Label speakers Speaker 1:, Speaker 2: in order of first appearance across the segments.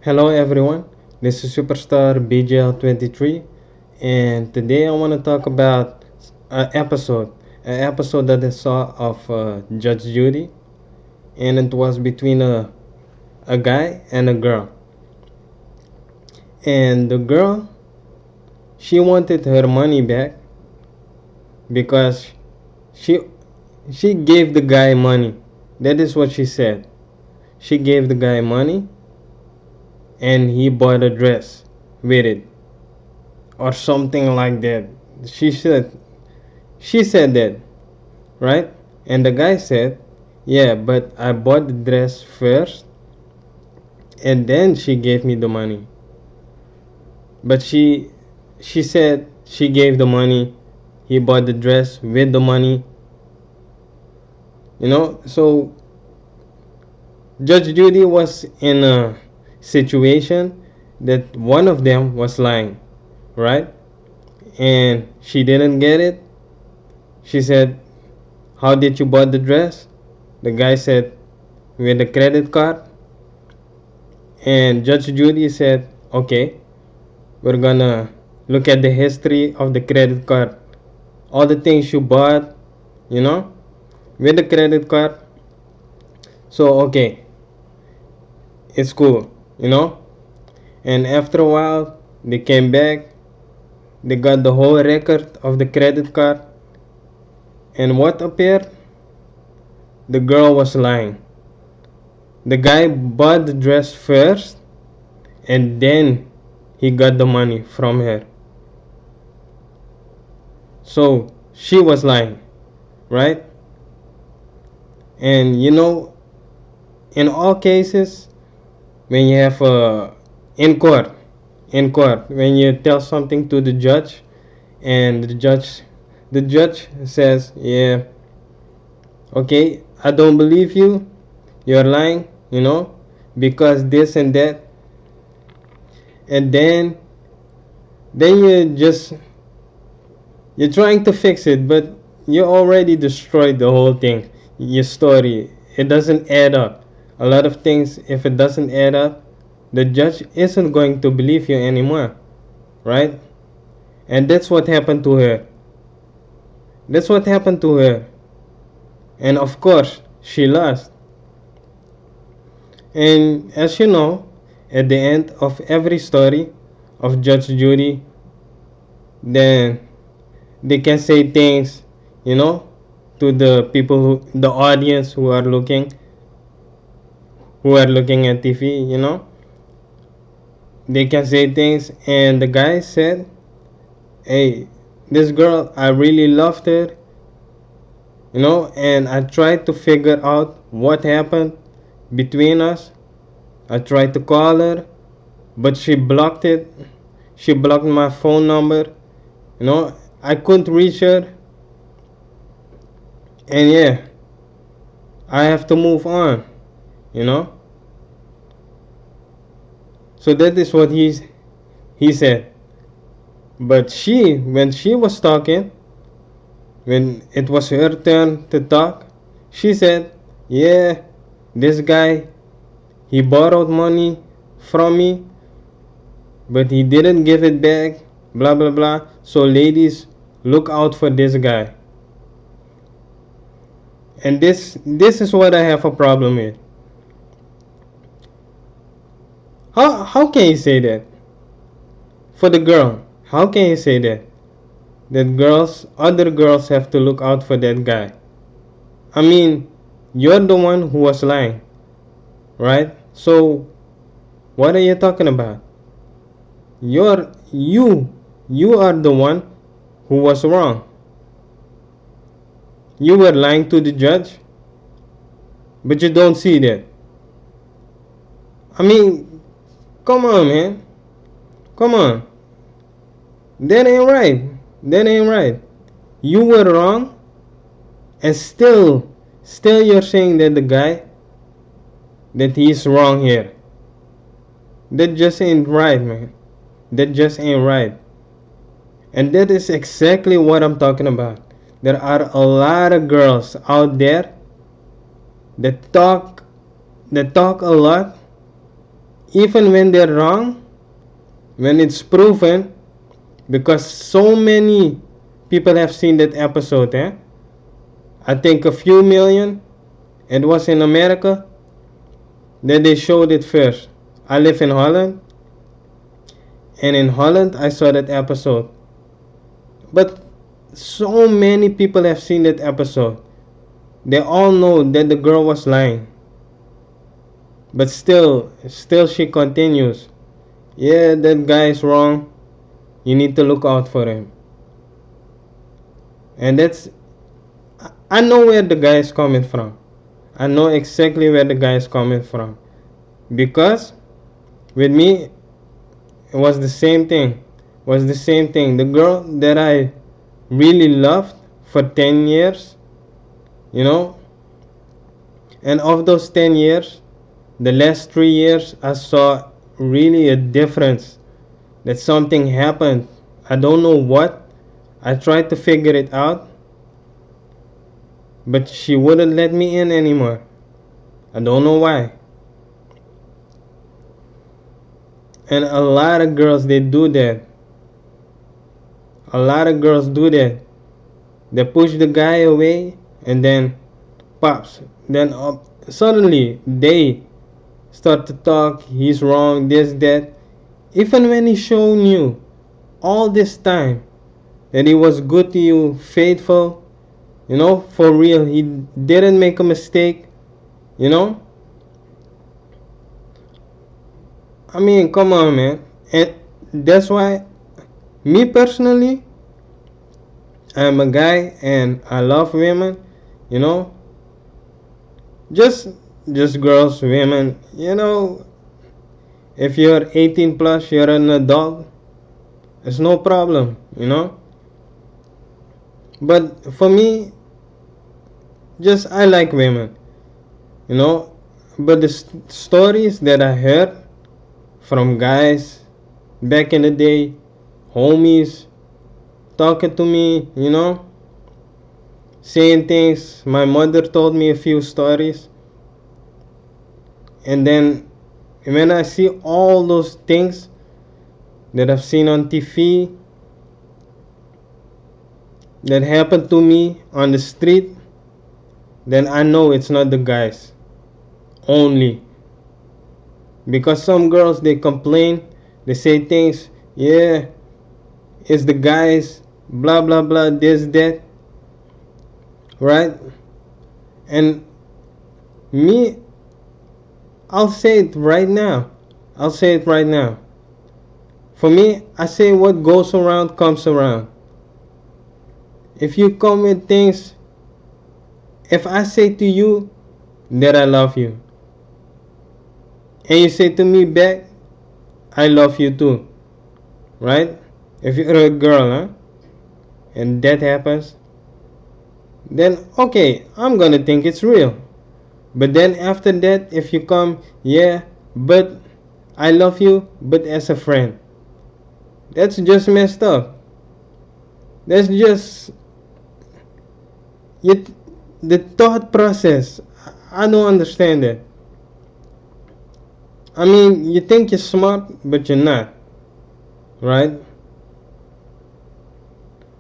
Speaker 1: Hello everyone, this is Superstar BGL 23, and today I want to talk about an episode that I saw of Judge Judy, and it was between a guy and a girl. And the girl, she wanted her money back because she she gave the guy money. That is what she said. She gave the guy money and he bought a dress with it or something like that. She said she said that, right? And the guy said, "Yeah, but I bought the dress first and then she gave me the money." But she said she gave the money, he bought the dress with the money, So Judge Judy was in a situation that one of them was lying, right? And she didn't get it. She said, "How did you buy the dress?" The guy said, "With a credit card." And Judge Judy said, "Okay, we're gonna look at the history of the credit card. All the things you bought, you know, with the credit card. So, okay, it's cool. And after a while, they came back, they got the whole record of the credit card. And what appeared? The girl was lying. The guy bought the dress first, and then he got the money from her. So she was lying, right? And in all cases, when you have in court, when you tell something to the judge, and the judge says, "Yeah, okay, I don't believe you. You're lying, because this and that," and then you're trying to fix it, but you already destroyed the whole thing. Your story, it doesn't add up. A lot of things, if it doesn't add up, the judge isn't going to believe you anymore, right? And that's what happened to her. That's what happened to her. And of course, she lost. And as you know, at the end of every story of Judge Judy, then they can say things, you know, to the people the audience who are looking at TV, they can say things. And the guy said, "Hey, this girl, I really loved her, and I tried to figure out what happened between us. I tried to call her, but she blocked it. She blocked my phone number. I couldn't reach her, and yeah, I have to move on, you know." So that is what he said. But when she was talking, when it was her turn to talk, she said, "Yeah, this guy, he borrowed money from me, but he didn't give it back, blah blah blah. So ladies, look out for this guy." And this is what I have a problem with. How can you say that? For the girl, how can you say that? That other girls have to look out for that guy. I mean, you're the one who was lying, right? So what are you talking about? You're you are the one who was wrong. You were lying to the judge, but you don't see that. I mean, come on, man. Come on. That ain't right. That ain't right. You were wrong, and still you're saying that the guy, that he's wrong here. That just ain't right, man. That just ain't right. And that is exactly what I'm talking about. There are a lot of girls out there that talk a lot, even when they're wrong, when it's proven, because so many people have seen that episode, eh? I think a few million. It was in America that they showed it first. I live in Holland, and in Holland I saw that episode. But so many people have seen that episode. They all know that the girl was lying. But still she continues. Yeah, that guy is wrong. You need to look out for him. And I know where the guy is coming from. I know exactly where the guy is coming from. Because with me, it was the same thing. Was the same thing. The girl that I really loved for 10 years, you know, and of those 10 years, the last 3 years, I saw really a difference. That something happened. I don't know what. I tried to figure it out, but she wouldn't let me in anymore. I don't know why. And a lot of girls, they do that. A lot of girls do that. They push the guy away and then pops. Then suddenly they start to talk. He's wrong, this, that. Even when he's shown you all this time that he was good to you, faithful, for real, he didn't make a mistake, you know. I mean, come on, man. And that's why, me personally, I'm a guy and I love women, you know. Just just girls, women, if you're 18 plus, you're an adult, it's no problem. But for me, just I like women, you know. But the stories that I heard from guys back in the day, homies, talking to me, saying things. My mother told me a few stories, and then when I see all those things that I've seen on TV that happened to me on the street, then I know it's not the guys only. Because some girls, they complain, they say things, yeah, it's the guys, blah blah blah, this, that, right? And me, I'll say it right now. I'll say it right now. For me, I say what goes around comes around. If you come with things, if I say to you that I love you, and you say to me back, I love you too, right? If you're a girl, huh? And that happens, then okay, I'm gonna think it's real. But then after that, if you come, yeah, but I love you, but as a friend, that's just messed up. That's just you, the thought process. I don't understand it. I mean, you think you're smart, but you're not, right?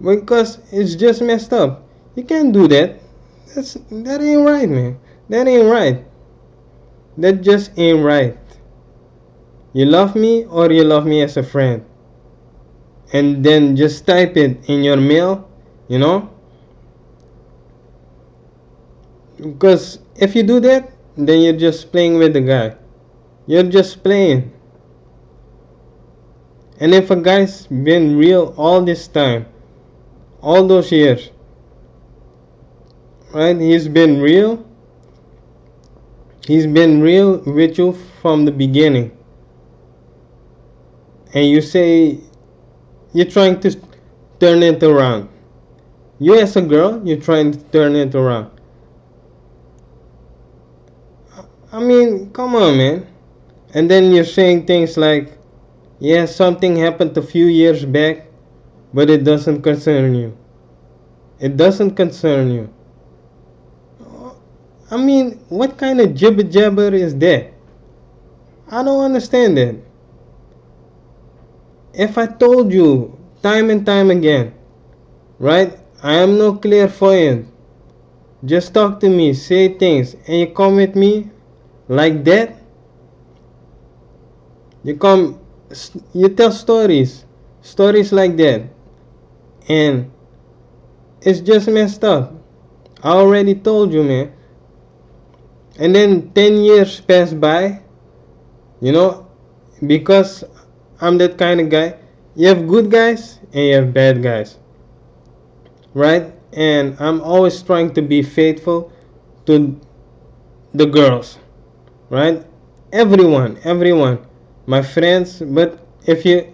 Speaker 1: Because it's just messed up. You can't do that. That ain't right, man. That ain't right. That just ain't right. You love me or you love me as a friend. And then just type it in your mail, you know? Because if you do that, then you're just playing with the guy. You're just playing. And if a guy's been real all this time, all those years, right? He's been real with you from the beginning. And you say you're trying to turn it around. You as a girl, you're trying to turn it around. I mean, come on, man. And then you're saying things like, yeah, something happened a few years back, but it doesn't concern you. It doesn't concern you. I mean, what kind of jibber jabber is that? I don't understand it. If I told you time and time again, right? I am no clairvoyant. Just talk to me, say things, and you come with me like that. You come, you tell stories like that, and it's just messed up. I already told you, man. And then 10 years pass by, you know, because I'm that kind of guy. You have good guys and you have bad guys, right? And I'm always trying to be faithful to the girls, right? Everyone, my friends. But if you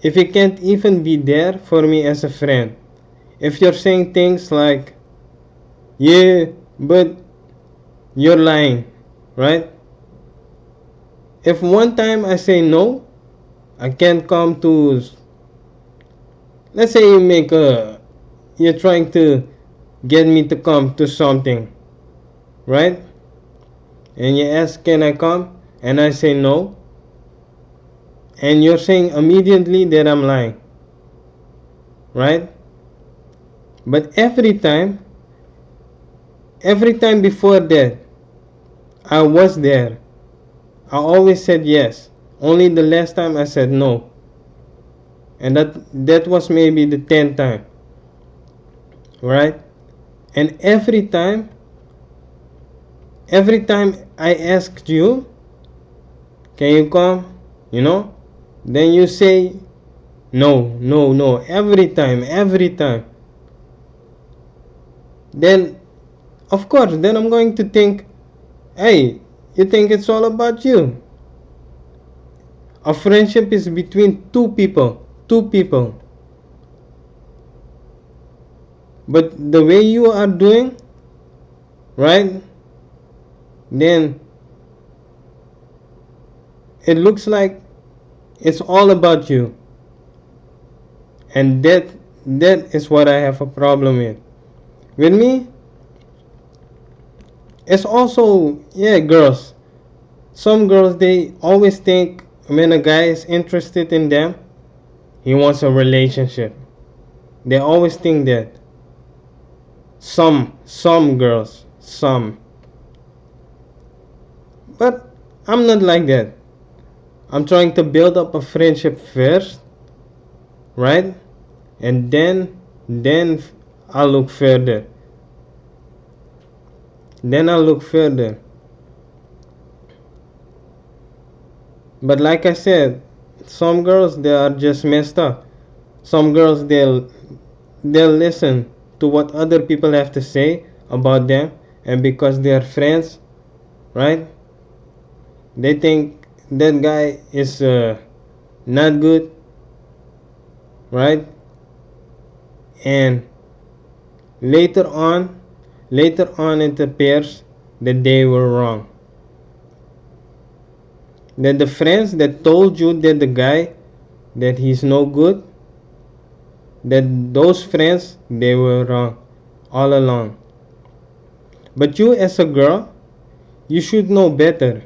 Speaker 1: can't even be there for me as a friend, if you're saying things like, yeah, but you're lying, right? If one time I say no, I can't come to, let's say you're trying to get me to come to something, right? And you ask, can I come? And I say no. And you're saying immediately that I'm lying, right? But every time before that, I was there. I always said yes. Only the last time I said no. And that was maybe the 10th time, right? And every time I asked you, can you come? You know? Then you say no, no, no. Every time. Then, of course, then I'm going to think, hey, you think it's all about you. A friendship is between two people. Two people. But the way you are doing, right? Then it looks like it's all about you. And that is what I have a problem with. With me, it's also, yeah, girls. Some girls, they always think when a guy is interested in them, he wants a relationship. They always think that. Some girls, some. But I'm not like that. I'm trying to build up a friendship first, right? And then I'll look further. Then I'll look further. But like I said, some girls, they are just messed up. Some girls, they'll listen to what other people have to say about them, and because they are friends, right? They think that guy is not good, right? And later on, it appears that they were wrong. That the friends that told you that the guy, that he's no good, that those friends, they were wrong all along. But you as a girl, you should know better.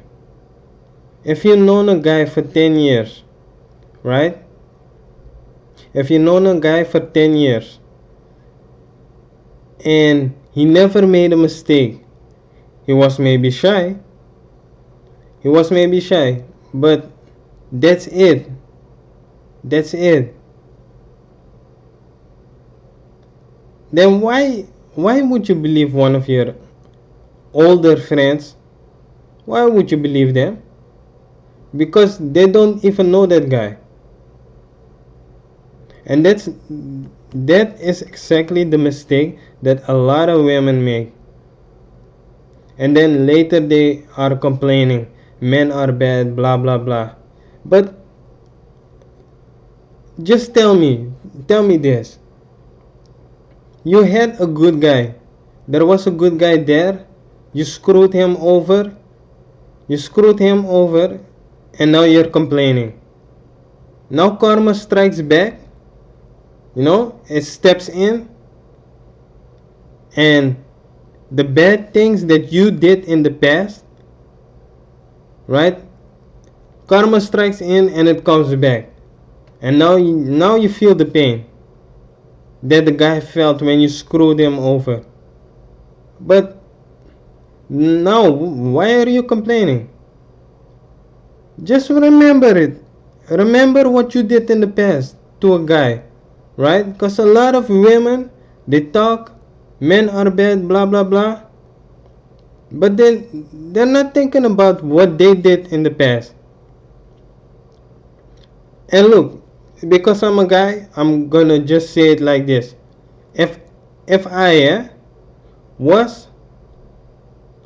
Speaker 1: If you've known a guy for 10 years, right? If you've known a guy for 10 years and he never made a mistake, he was maybe shy. He was maybe shy, but that's it. That's it. Then why would you believe one of your older friends? Why would you believe them? Because they don't even know that guy. And that is exactly the mistake that a lot of women make. And then later they are complaining, men are bad, blah blah blah. But just tell me this. You had a good guy. There was a good guy there. You screwed him over. You screwed him over, and now you're complaining. Now karma strikes back. It steps in, and the bad things that you did in the past, right? Karma strikes in and it comes back. And now you feel the pain that the guy felt when you screwed him over. But now, why are you complaining? Just remember it. Remember what you did in the past to a guy, right? Because a lot of women, they talk, men are bad, blah blah blah, but then they're not thinking about what they did in the past. And look, because I'm a guy, I'm gonna just say it like this: if if I was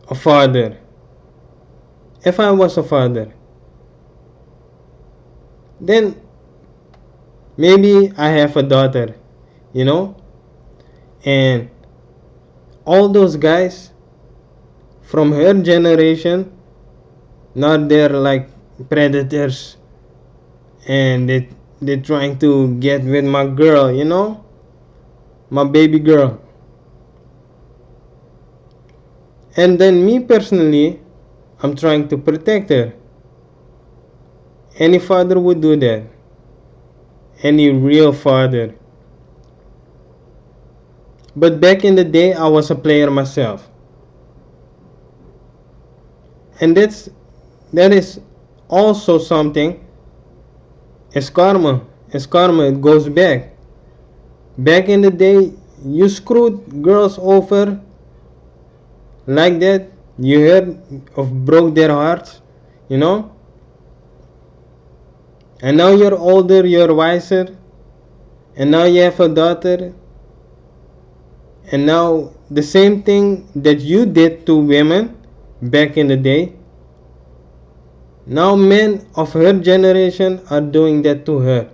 Speaker 1: a father, if I was a father, then maybe I have a daughter, you know, and all those guys from her generation, not they're like predators, and they're trying to get with my girl, you know, my baby girl. And then me personally, I'm trying to protect her. Any father would do that. Any real father. But back in the day, I was a player myself. And that is also something as karma. As karma, it goes back. Back in the day, you screwed girls over like that. You heard of broke their hearts, you know. And now you're older, you're wiser, and now you have a daughter. And now the same thing that you did to women back in the day, now men of her generation are doing that to her,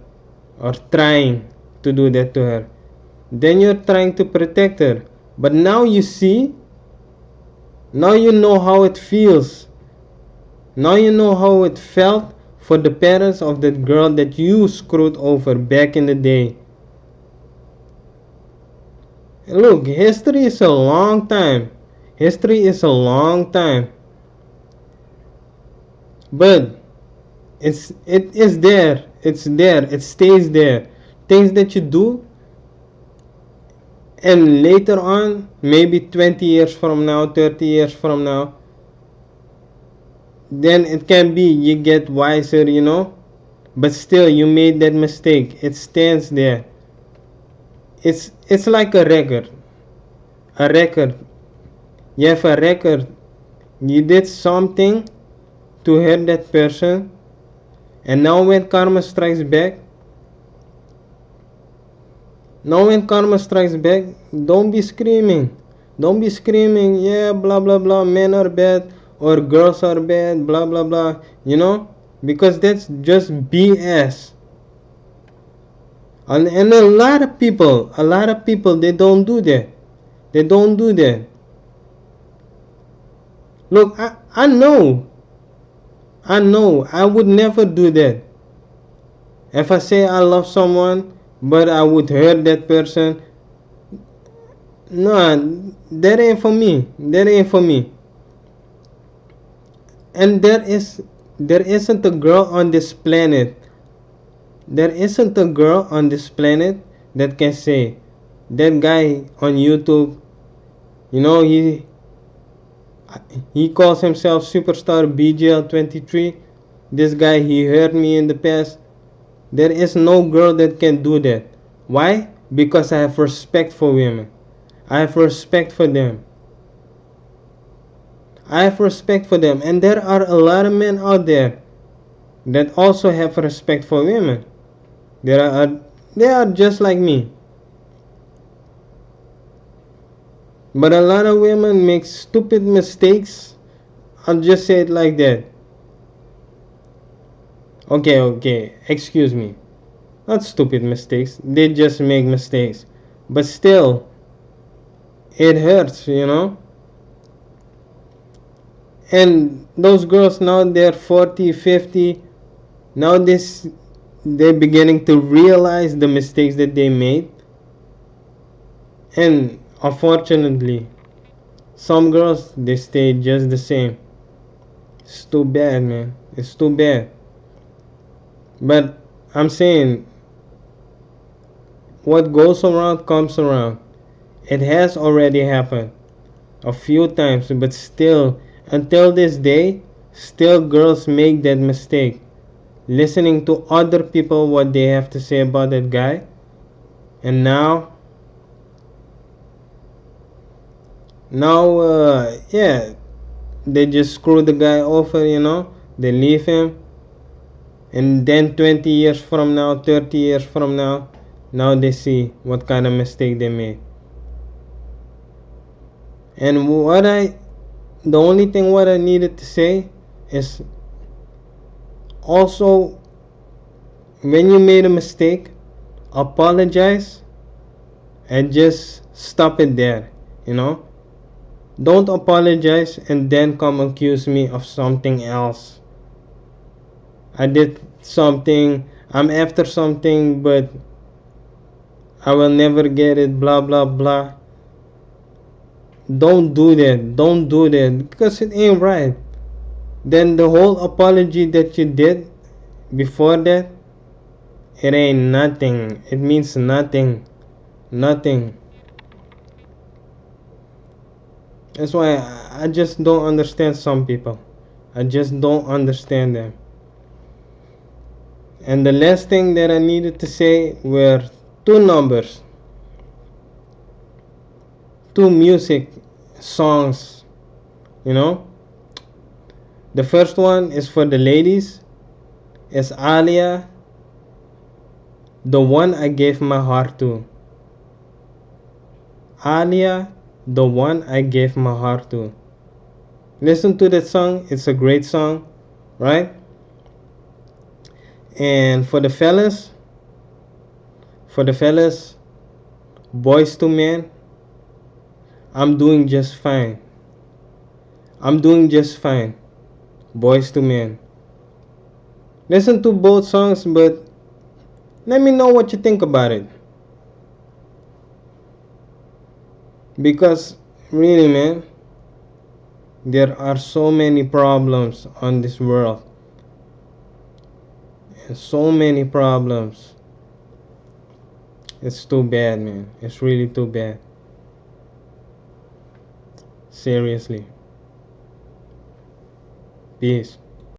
Speaker 1: or trying to do that to her. Then you're trying to protect her. But now you see, now you know how it feels. Now you know how it felt for the parents of that girl that you screwed over back in the day. Look, history is a long time. History is a long time. But it is there. It's there. It stays there. Things that you do, and later on, maybe 20 years from now, 30 years from now, then it can be you get wiser, you know. But still, you made that mistake. It stands there. It's like a record. A record. You have a record. You did something to hurt that person, and now when karma strikes back, don't be screaming. Don't be screaming, yeah, blah blah blah, men are bad or girls are bad, blah blah blah, you know, because that's just BS. And a lot of people, they don't do that. They don't do that. Look, I know. I would never do that. If I say I love someone, but I would hurt that person, no, that ain't for me. That ain't for me. And there isn't a girl on this planet. There isn't a girl on this planet that can say that guy on YouTube, you know, he calls himself superstar BGL 23. This guy, he hurt me in the past. There is no girl that can do that. Why? Because I have respect for women. I have respect for them. I have respect for them. And there are a lot of men out there that also have respect for women. They are just like me. But a lot of women make stupid mistakes. I'll just say it like that. Okay, excuse me. Not stupid mistakes. They just make mistakes. But still, it hurts, you know. And those girls now, they're 40, 50. Now they're beginning to realize the mistakes that they made. And unfortunately, some girls, they stay just the same. It's too bad, man. It's too bad. But I'm saying what goes around comes around. It has already happened a few times, but still, until this day, still girls make that mistake. Listening to other people what they have to say about that guy, and now, yeah, they just screw the guy over, they leave him, and then 20 years from now, 30 years from now they see what kind of mistake they made. And the only thing what I needed to say is also, when you made a mistake, apologize and just stop it there, you know. Don't apologize and then come accuse me of something else. I did something, I'm after something, but I will never get it, blah blah blah. Don't do that. Don't do that because it ain't right. Then the whole apology that you did before that, it ain't nothing. It means nothing. Nothing. That's why I just don't understand some people. I just don't understand them. And the last thing that I needed to say were two numbers, two music songs, you know. The first one is for the ladies. It's Alia, the one I gave my heart to. Alia, the one I gave my heart to. Listen to that song, it's a great song, right? And for the fellas, boys to men, I'm doing just fine. I'm doing just fine. Boys to men. Listen to both songs, but let me know what you think about it. Because really, man, there are so many problems on this world. And so many problems. It's too bad, man. It's really too bad. Seriously. Peace.